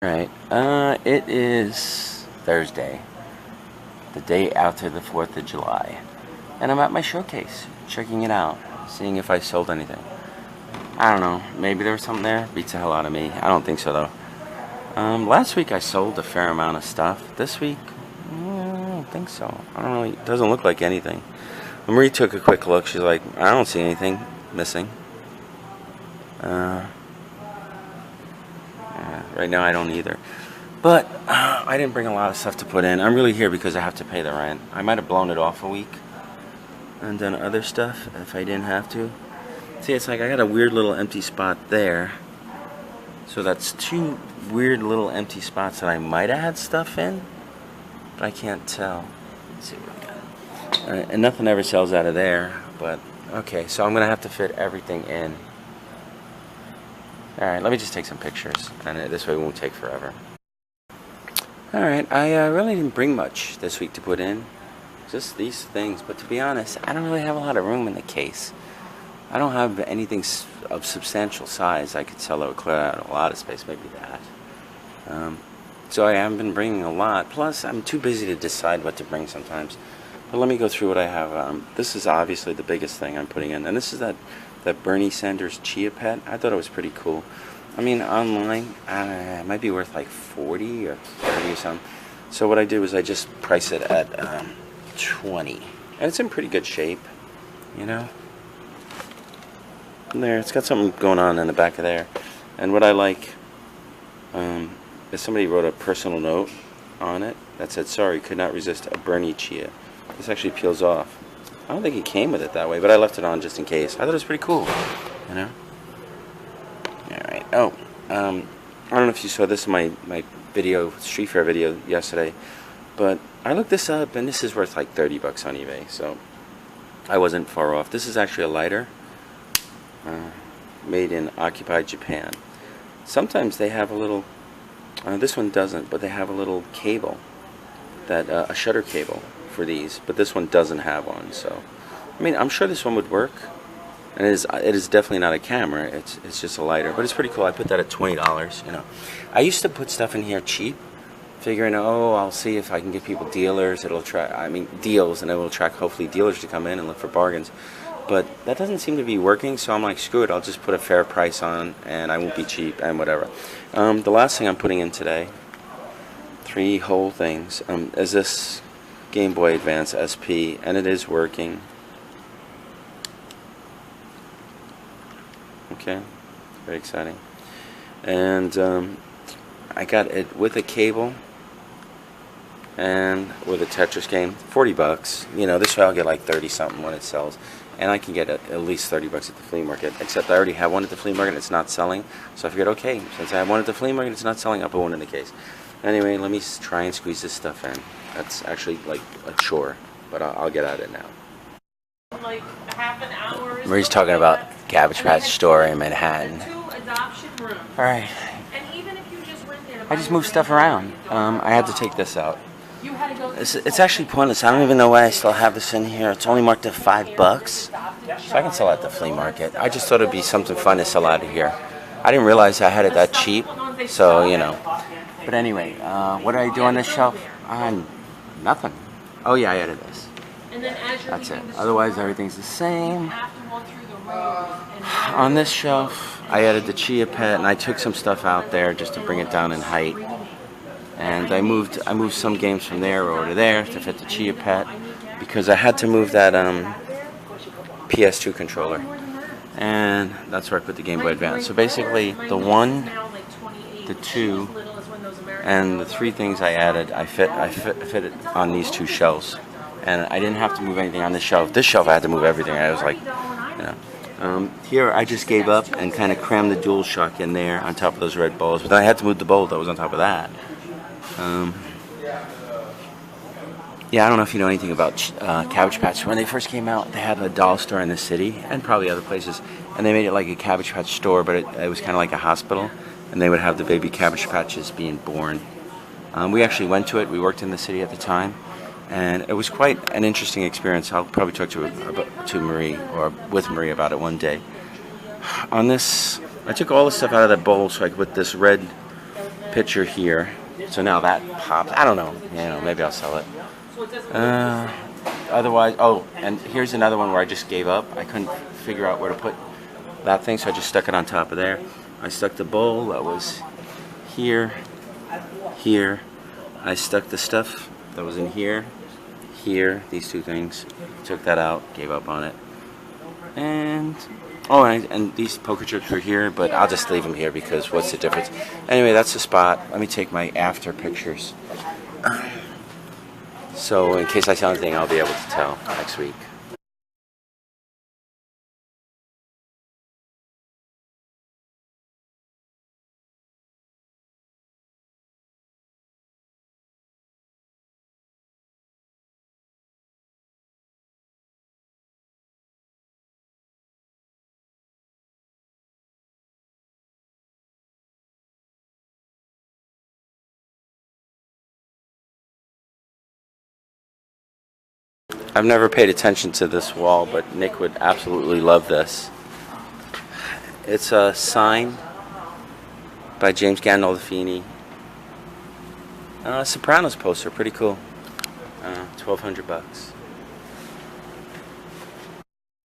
Right. It is Thursday, the day after the 4th of July, and I'm at my showcase, checking it out, seeing if I sold anything. I don't know, maybe there was something there, beats the hell out of me. I don't think so though. Last week I sold a fair amount of stuff. This week, I don't think so. I don't really, it doesn't look like anything. Marie took a quick look, she's like, I don't see anything missing. Right now I don't either. But I didn't bring a lot of stuff to put in. I'm really here because I have to pay the rent. I might have blown it off a week and done other stuff if I didn't have to. See, it's like I got a weird little empty spot there. So that's two weird little empty spots that I might have had stuff in, but I can't tell. Let's see what we got. And nothing ever sells out of there, but okay, so I'm gonna have to fit everything in. Alright, let me just take some pictures, and this way it won't take forever. Alright, I really didn't bring much this week to put in. Just these things, but to be honest, I don't really have a lot of room in the case. I don't have anything of substantial size I could sell that would clear out a lot of space, maybe that. So I haven't been bringing a lot, plus I'm too busy to decide what to bring sometimes. But let me go through what I have. This is obviously the biggest thing I'm putting in, and this is that Bernie Sanders Chia Pet. I thought it was pretty cool. I mean, online, it might be worth like 40 or 30 or something. So what I did was I just priced it at 20. And it's in pretty good shape, you know. And there, it's got something going on in the back of there. And what I like is somebody wrote a personal note on it that said, sorry, could not resist a Bernie Chia. This actually peels off. I don't think it came with it that way, but I left it on just in case. I thought it was pretty cool, you know? Alright, oh, I don't know if you saw this in my video, Street Fair video yesterday, but I looked this up, and this is worth like 30 bucks on eBay, so I wasn't far off. This is actually a lighter, made in occupied Japan. Sometimes they have a little, this one doesn't, but they have a little cable, that a shutter cable for these, but this one doesn't have one. So I mean, I'm sure this one would work, and it is definitely not a camera, it's just a lighter, but it's pretty cool. I put that at $20, you know. I used to put stuff in here cheap, figuring, oh, I'll see if I can give people dealers, deals, and it will attract hopefully dealers to come in and look for bargains. But that doesn't seem to be working, so I'm like, screw it, I'll just put a fair price on, and I won't be cheap, and whatever. The last thing I'm putting in today, 3 whole things, is this Game Boy Advance SP, and it is working. Okay, very exciting. And I got it with a cable and with a Tetris game, 40 bucks. You know, this way I'll get like 30 something when it sells, and I can get at least 30 bucks at the flea market, except I already have one at the flea market and it's not selling. So I figured, okay, since I have one at the flea market, it's not selling, I'll put one in the case. Anyway, let me try and squeeze this stuff in. That's actually like a chore, but I'll get at it now. Like half an hour. Marie's talking about Cabbage Patch store in Manhattan. Alright. I just moved stuff around. I had to take this out. It's actually pointless. I don't even know why I still have this in here. It's only marked at $5, so I can sell it at the flea market. I just thought it'd be something fun to sell out of here. I didn't realize I had it that cheap, so you know. But anyway, what did I do on this shelf? Nothing. Oh yeah, I added this. That's it. Otherwise, everything's the same. On this shelf, I added the Chia Pet, and I took some stuff out there just to bring it down in height. And I moved some games from there over to there to fit the Chia Pet, because I had to move that PS2 controller, and that's where I put the Game Boy Advance. So basically, the 1, the 2, and the 3 things I added, I fit it on these 2 shelves, and I didn't have to move anything on this shelf. This shelf I had to move everything. I was like, you know. Here I just gave up and kind of crammed the DualShock in there on top of those red balls, but then I had to move the bowl that was on top of that. Yeah, I don't know if you know anything about Cabbage Patch. When they first came out, they had a doll store in the city, and probably other places, and they made it like a Cabbage Patch store, but it was kind of like a hospital, and they would have the baby Cabbage Patches being born. We actually went to it. We worked in the city at the time, and it was quite an interesting experience. I'll probably talk to Marie, or with Marie, about it one day. On this, I took all the stuff out of that bowl so I could put this red picture here. So now that pops. I don't know. Maybe I'll sell it. Otherwise, oh, and here's another one where I just gave up. I couldn't figure out where to put that thing, so I just stuck it on top of there. I stuck the bowl that was here. I stuck the stuff that was in here, these two things. Took that out, gave up on it. And oh, and these poker chips were here, but I'll just leave them here because what's the difference? Anyway, that's the spot. Let me take my after pictures. So in case I sell anything, I'll be able to tell next week. I've never paid attention to this wall, but Nick would absolutely love this. It's a sign by James Gandolfini. Sopranos poster, pretty cool. $1,200.